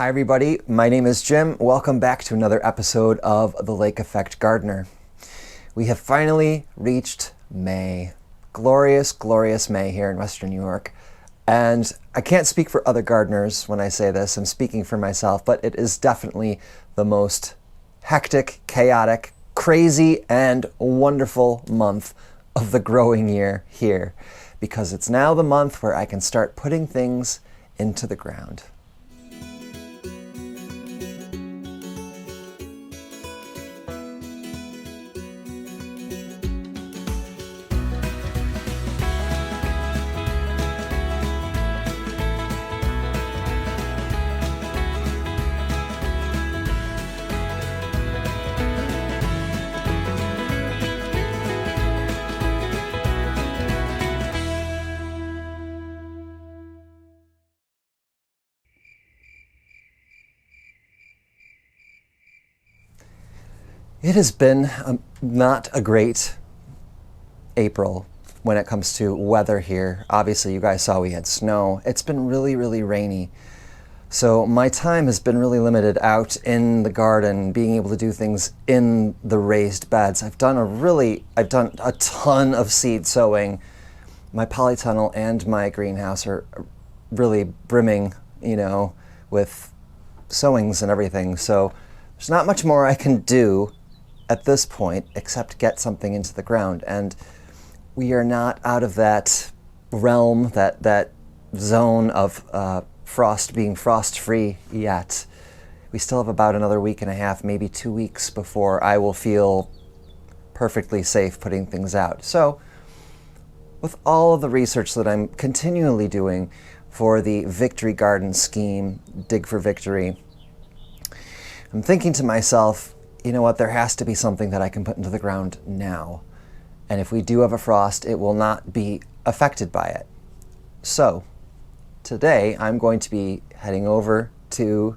Hi everybody, my name is Jim. Welcome back to another episode of The Lake Effect Gardener. We have finally reached May. Glorious, glorious May here in Western New York. And I can't speak for other gardeners when I say this, I'm speaking for myself, but it is definitely the most hectic, chaotic, crazy, and wonderful month of the growing year here, because it's now the month where I can start putting things into the ground. It has been not a great April when it comes to weather here. Obviously, you guys saw we had snow. It's been really, really rainy. So my time has been really limited out in the garden, being able to do things in the raised beds. I've done a ton of seed sowing. My polytunnel and my greenhouse are really brimming, with sowings and everything. So there's not much more I can do at this point except get something into the ground, and we are not out of that realm, that zone of frost being frost-free yet. We still have about another week and a half, maybe 2 weeks before I will feel perfectly safe putting things out. So with all of the research that I'm continually doing for the Victory Garden scheme, Dig for Victory, I'm thinking to myself, you know what, there has to be something that I can put into the ground now. And if we do have a frost, it will not be affected by it. So today I'm going to be heading over to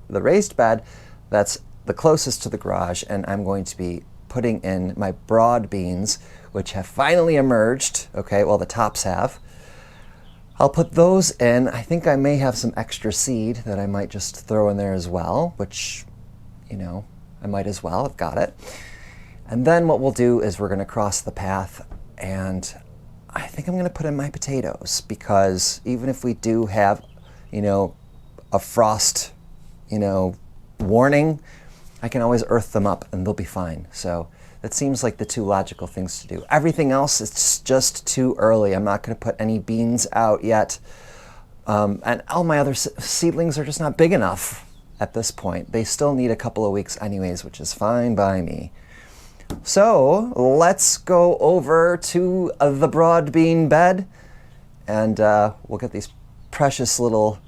the raised bed that's the closest to the garage, and I'm going to be putting in my broad beans, which have finally emerged. Okay, well, the tops have. I'll put those in. I think I may have some extra seed that I might just throw in there as well, which, I might as well, I've got it. And then what we'll do is we're gonna cross the path, and I think I'm gonna put in my potatoes, because even if we do have, a frost, warning, I can always earth them up and they'll be fine. So that seems like the two logical things to do. Everything else, it's just too early. I'm not gonna put any beans out yet. And all my other seedlings are just not big enough at this point. They still need a couple of weeks anyways, which is fine by me. So let's go over to the broad bean bed, and we'll get these precious little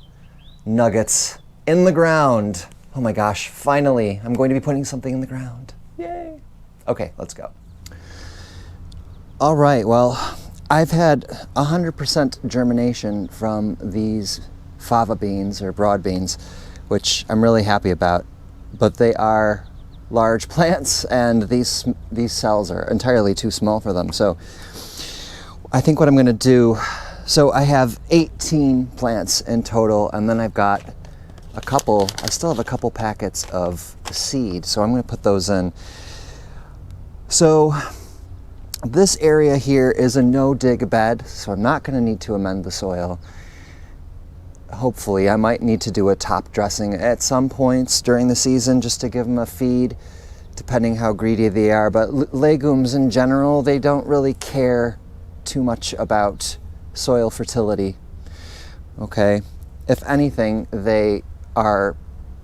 nuggets in the ground. Oh my gosh, finally, I'm going to be putting something in the ground. Yay. Okay, let's go. All right, well, I've had 100% germination from these fava beans, or broad beans, which I'm really happy about, but they are large plants, and these cells are entirely too small for them. So I think what I'm going to do, so I have 18 plants in total, and then I've got I still have a couple packets of seed, so I'm going to put those in. So this area here is a no-dig bed, so I'm not going to need to amend the soil. Hopefully, I might need to do a top dressing at some points during the season just to give them a feed, depending how greedy they are. But legumes in general, they don't really care too much about soil fertility. Okay, if anything, they are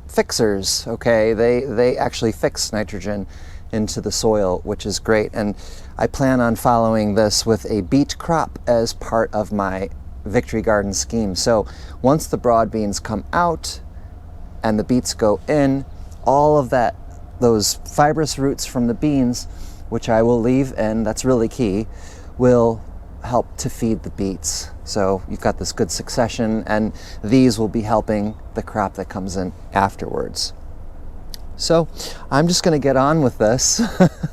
fixers. Okay, they actually fix nitrogen into the soil, which is great. And I plan on following this with a beet crop as part of my Victory Garden scheme. So once the broad beans come out and the beets go in, all of those fibrous roots from the beans, which I will leave in, that's really key, will help to feed the beets. So you've got this good succession, and these will be helping the crop that comes in afterwards. So I'm just going to get on with this.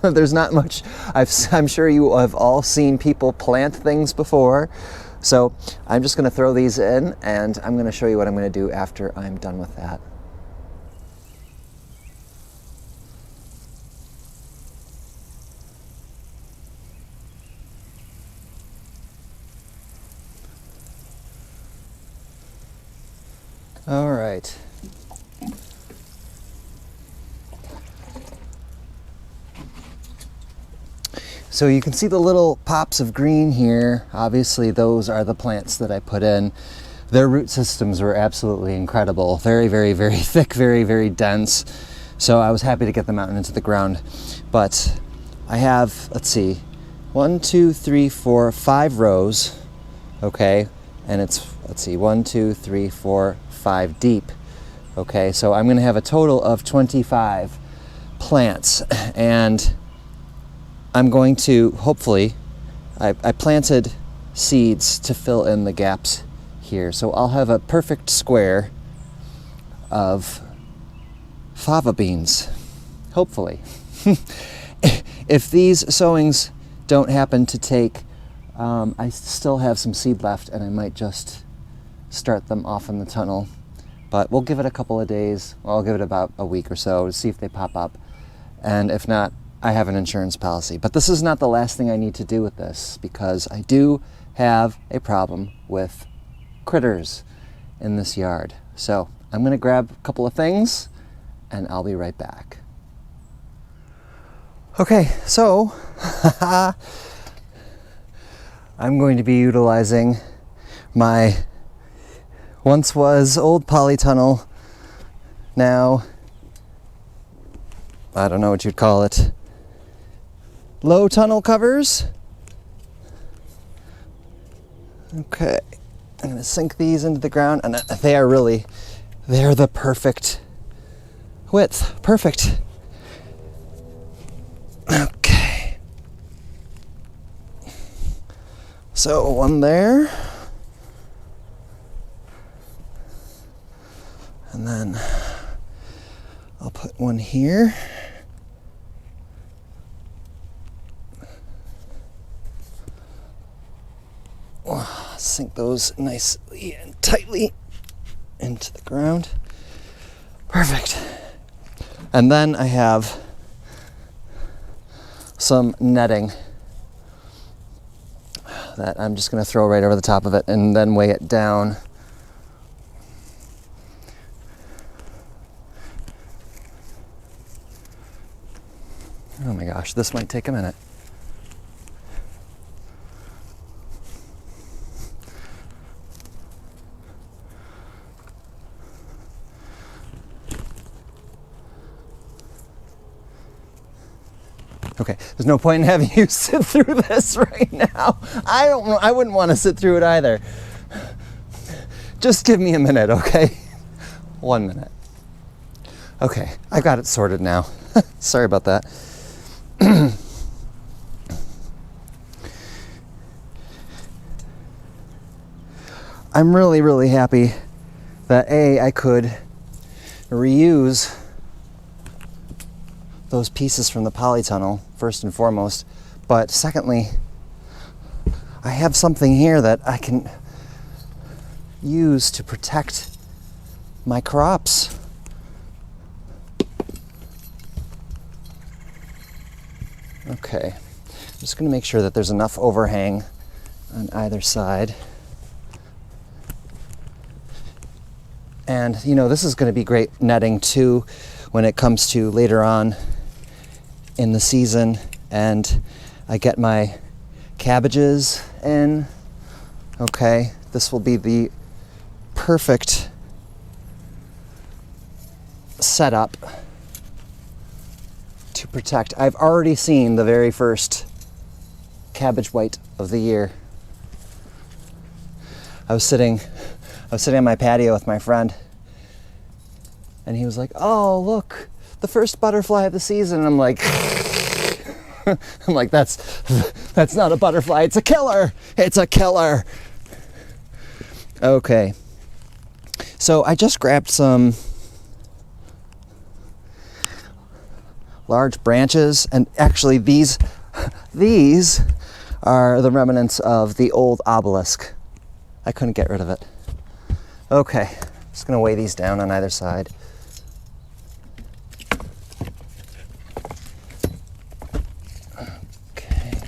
There's not much. I'm sure you have all seen people plant things before. So I'm just going to throw these in, and I'm going to show you what I'm going to do after I'm done with that. right. So you can see the little pops of green here. Obviously those are the plants that I put in. Their root systems were absolutely incredible. Very, very, very thick, very, very dense. So I was happy to get them out into the ground. But I have, let's see, 1, 2, 3, 4, 5 rows, okay? And it's, let's see, 1, 2, 3, 4, 5 deep. Okay, so I'm gonna have a total of 25 plants, and I'm going to, hopefully, I planted seeds to fill in the gaps here. So I'll have a perfect square of fava beans, hopefully. If these sowings don't happen to take, I still have some seed left, and I might just start them off in the tunnel. But we'll give it a couple of days. Well, I'll give it about a week or so to see if they pop up. And if not, I have an insurance policy. But this is not the last thing I need to do with this, because I do have a problem with critters in this yard. So I'm gonna grab a couple of things and I'll be right back. Okay, so I'm going to be utilizing my once was old polytunnel, now I don't know what you'd call it, low tunnel covers. Okay, I'm gonna sink these into the ground, and they're the perfect width, perfect. Okay, so one there, and then I'll put one here. Sink those nicely and tightly into the ground. Perfect. And then I have some netting that I'm just going to throw right over the top of it and then weigh it down. Oh my gosh, this might take a minute. Okay, there's no point in having you sit through this right now. I wouldn't want to sit through it either. Just give me a minute, okay? 1 minute. Okay, I got it sorted now. Sorry about that. I'm really, really happy that I could reuse those pieces from the polytunnel, first and foremost, but secondly, I have something here that I can use to protect my crops. Okay, I'm just going to make sure that there's enough overhang on either side. And you know, this is going to be great netting too when it comes to later on in the season and I get my cabbages in. Okay, this will be the perfect setup to protect. I've already seen the very first cabbage white of the year. I was sitting on my patio with my friend, and he was like, "Oh, look, the first butterfly of the season." And I'm like, that's not a butterfly, it's a killer. It's a killer. Okay. So I just grabbed some large branches, and actually these are the remnants of the old obelisk. I couldn't get rid of it. Okay, just gonna weigh these down on either side. Okay.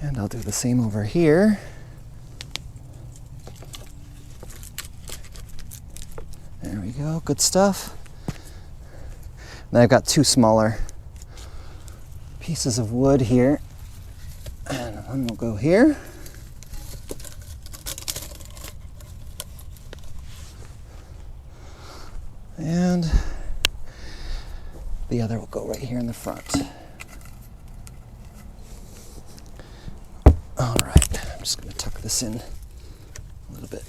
And I'll do the same over here. There we go, good stuff. Then I've got two smaller pieces of wood here. And one will go here. And the other will go right here in the front. All right, I'm just going to tuck this in a little bit.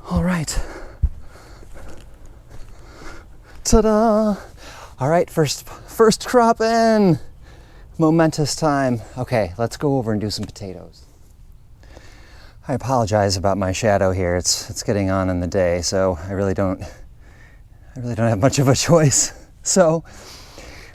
All right. Ta-da! All right, first crop in. Momentous time. Okay, let's go over and do some potatoes. I apologize about my shadow here. It's getting on in the day, so I really don't have much of a choice. So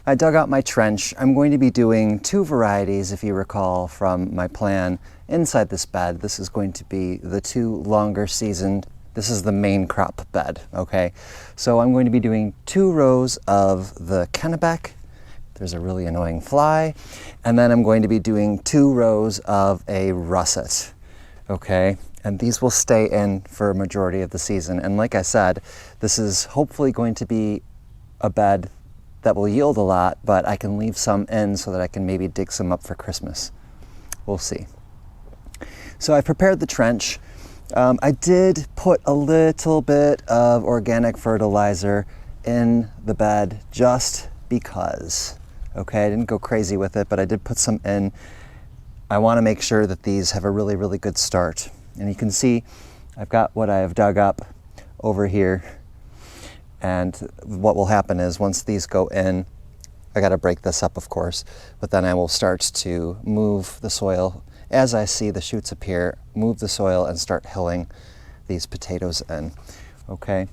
I dug out my trench. I'm going to be doing two varieties, if you recall from my plan inside this bed. This is going to be the two longer seasoned. This is the main crop bed, okay? So I'm going to be doing 2 rows of the Kennebec. There's a really annoying fly. And then I'm going to be doing 2 rows of a russet, okay? And these will stay in for a majority of the season. And like I said, this is hopefully going to be a bed that will yield a lot, but I can leave some in so that I can maybe dig some up for Christmas. We'll see. So I prepared the trench. I did put a little bit of organic fertilizer in the bed just because, okay? I didn't go crazy with it, but I did put some in. I want to make sure that these have a really, really good start. And you can see I've got what I have dug up over here. And what will happen is once these go in, I got to break this up, of course, but then I will start to move the soil. As I see the shoots appear, move the soil and start hilling these potatoes in, okay?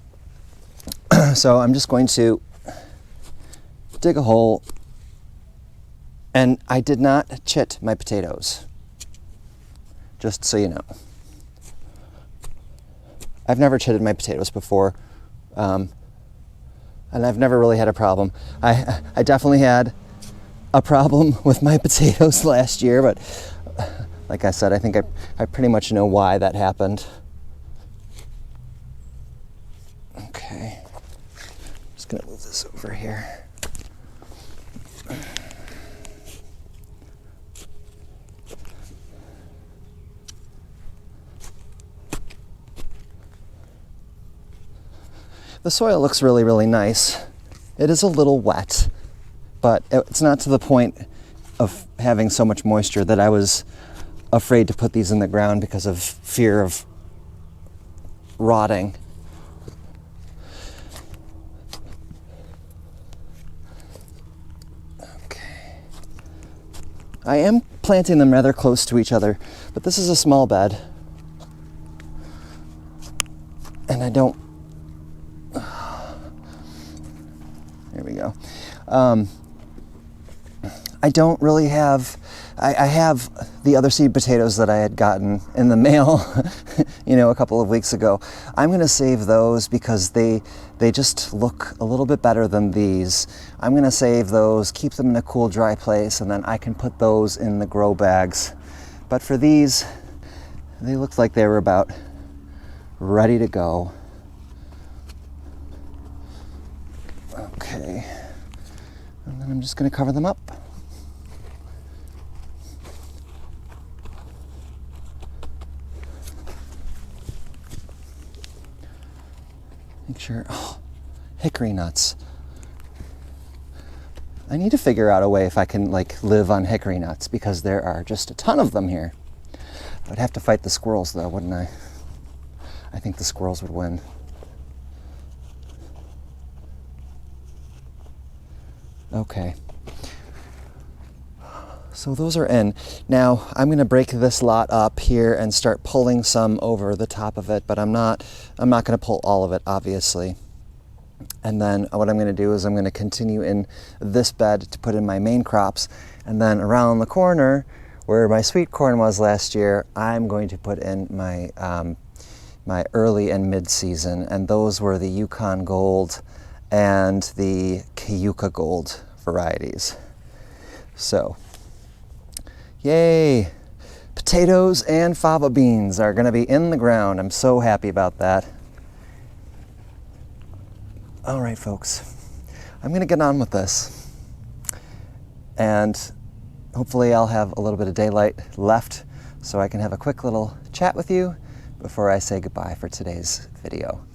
So I'm just going to dig a hole, and I did not chit my potatoes, just so you know. I've never chitted my potatoes before, and I've never really had a problem. I definitely had a problem with my potatoes last year, but like I said, I think I pretty much know why that happened. Okay, just gonna move this over here. The soil looks really, really nice. It is a little wet, but it's not to the point of having so much moisture that I was afraid to put these in the ground because of fear of rotting. Okay. I am planting them rather close to each other, but this is a small bed. And I don't... There we go. I don't really have... I have the other seed potatoes that I had gotten in the mail, you know, a couple of weeks ago. I'm going to save those because they just look a little bit better than these. I'm going to save those, keep them in a cool, dry place, and then I can put those in the grow bags. But for these, they looked like they were about ready to go. Okay, and then I'm just going to cover them up. Make sure, oh, hickory nuts. I need to figure out a way if I can like live on hickory nuts because there are just a ton of them here. I would have to fight the squirrels though, wouldn't I? I think the squirrels would win. Okay. So those are in. Now I'm going to break this lot up here and start pulling some over the top of it, but I'm not going to pull all of it, obviously. And then what I'm going to do is I'm going to continue in this bed to put in my main crops, and then around the corner where my sweet corn was last year, I'm going to put in my my early and mid-season, and those were the Yukon Gold and the Cayuca Gold varieties. So, yay! Potatoes and fava beans are going to be in the ground. I'm so happy about that. All right, folks, I'm going to get on with this. And hopefully I'll have a little bit of daylight left so I can have a quick little chat with you before I say goodbye for today's video.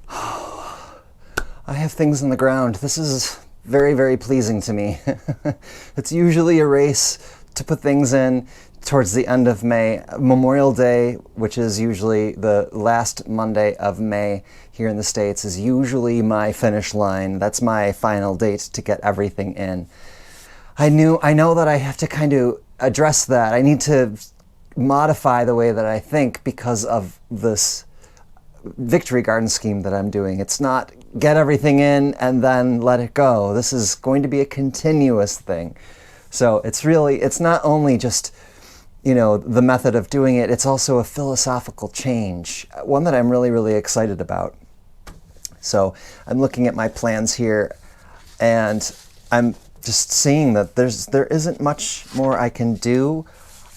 I have things in the ground. This is very, very pleasing to me. It's usually a race to put things in towards the end of May. Memorial Day, which is usually the last Monday of May here in the States, is usually my finish line. That's my final date to get everything in. I know that I have to kind of address that. I need to modify the way that I think because of this victory garden scheme that I'm doing. It's not get everything in and then let it go. This is going to be a continuous thing. So it's not only just, the method of doing it, it's also a philosophical change, one that I'm really, really excited about. So I'm looking at my plans here and I'm just seeing that there isn't much more I can do.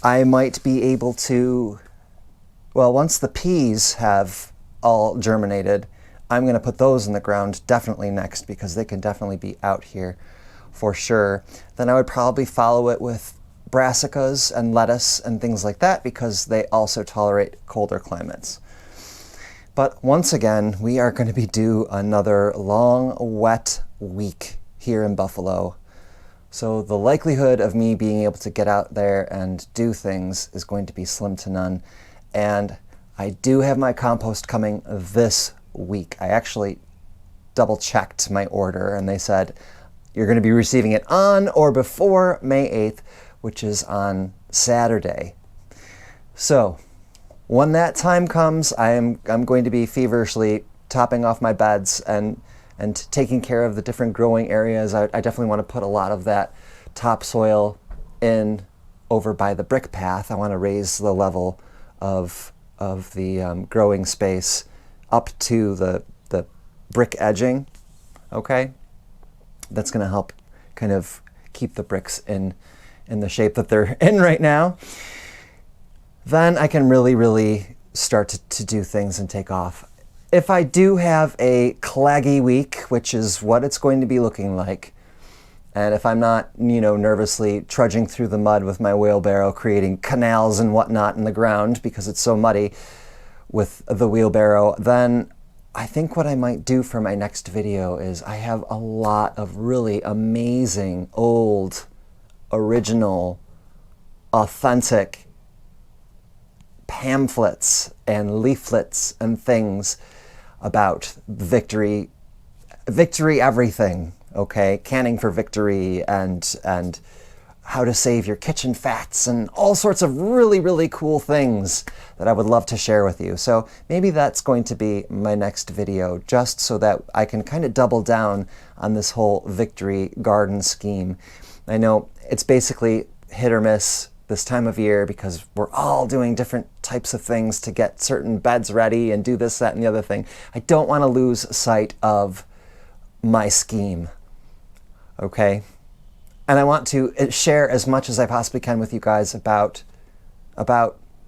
I might be able to, once the peas have all germinated, I'm going to put those in the ground definitely next because they can definitely be out here for sure. Then I would probably follow it with brassicas and lettuce and things like that because they also tolerate colder climates. But once again, we are going to be due another long, wet week here in Buffalo. So the likelihood of me being able to get out there and do things is going to be slim to none. And I do have my compost coming this week. I actually double-checked my order and they said you're going to be receiving it on or before May 8th, which is on Saturday. So when that time comes, I'm going to be feverishly topping off my beds and taking care of the different growing areas. I definitely want to put a lot of that topsoil in over by the brick path. I want to raise the level of the growing space up to the brick edging, okay? That's going to help kind of keep the bricks in the shape that they're in right now. Then I can really, really start to do things and take off. If I do have a claggy week, which is what it's going to be looking like, and if I'm not, nervously trudging through the mud with my wheelbarrow, creating canals and whatnot in the ground because it's so muddy with the wheelbarrow, then I think what I might do for my next video is I have a lot of really amazing, old, original, authentic pamphlets and leaflets and things about victory everything, okay? Canning for victory and how to save your kitchen fats and all sorts of really, really cool things that I would love to share with you. So maybe that's going to be my next video, just so that I can kind of double down on this whole victory garden scheme. I know it's basically hit or miss this time of year because we're all doing different types of things to get certain beds ready and do this, that, and the other thing. I don't want to lose sight of my scheme, okay? And I want to share as much as I possibly can with you guys about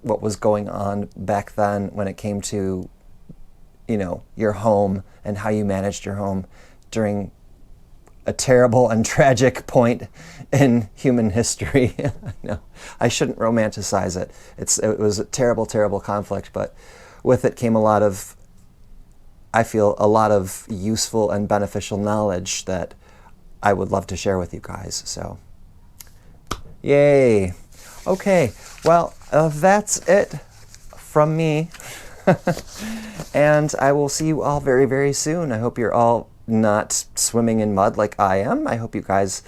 what was going on back then when it came to, your home and how you managed your home during a terrible and tragic point in human history. No, I shouldn't romanticize it. It was a terrible, terrible conflict, but with it came a lot of useful and beneficial knowledge that I would love to share with you guys. So, yay. Okay, well, that's it from me. And I will see you all very, very soon. I hope you're all not swimming in mud like I am. I hope you guys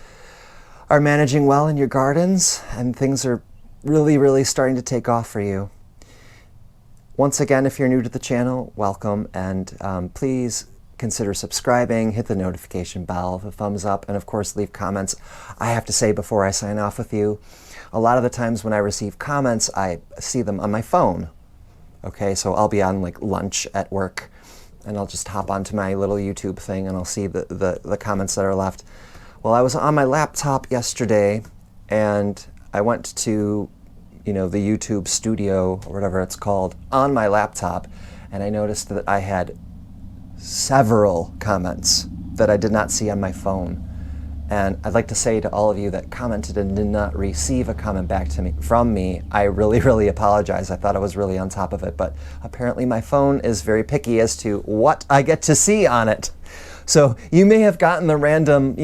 are managing well in your gardens and things are really, really starting to take off for you. Once again, if you're new to the channel, welcome, and please consider subscribing, hit the notification bell, the thumbs up, and of course leave comments. I have to say before I sign off with you, a lot of the times when I receive comments, I see them on my phone. Okay, so I'll be on like lunch at work and I'll just hop onto my little YouTube thing and I'll see the comments that are left. Well, I was on my laptop yesterday, and I went to, the YouTube studio, or whatever it's called, on my laptop, and I noticed that I had several comments that I did not see on my phone. And I'd like to say to all of you that commented and did not receive a comment back from me, I really, really apologize. I thought I was really on top of it, but apparently my phone is very picky as to what I get to see on it. So you may have gotten the random,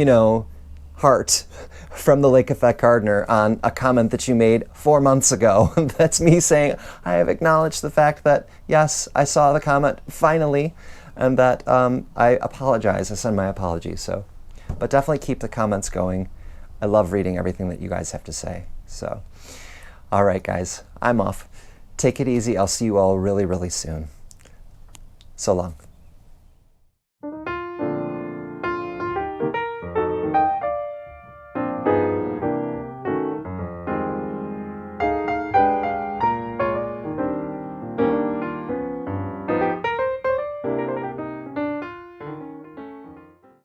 heart from the Lake Effect Gardener on a comment that you made 4 months ago. That's me saying I have acknowledged the fact that, yes, I saw the comment finally, and that I apologize. I send my apologies. But definitely keep the comments going. I love reading everything that you guys have to say. So, all right, guys, I'm off. Take it easy. I'll see you all really, really soon. So long.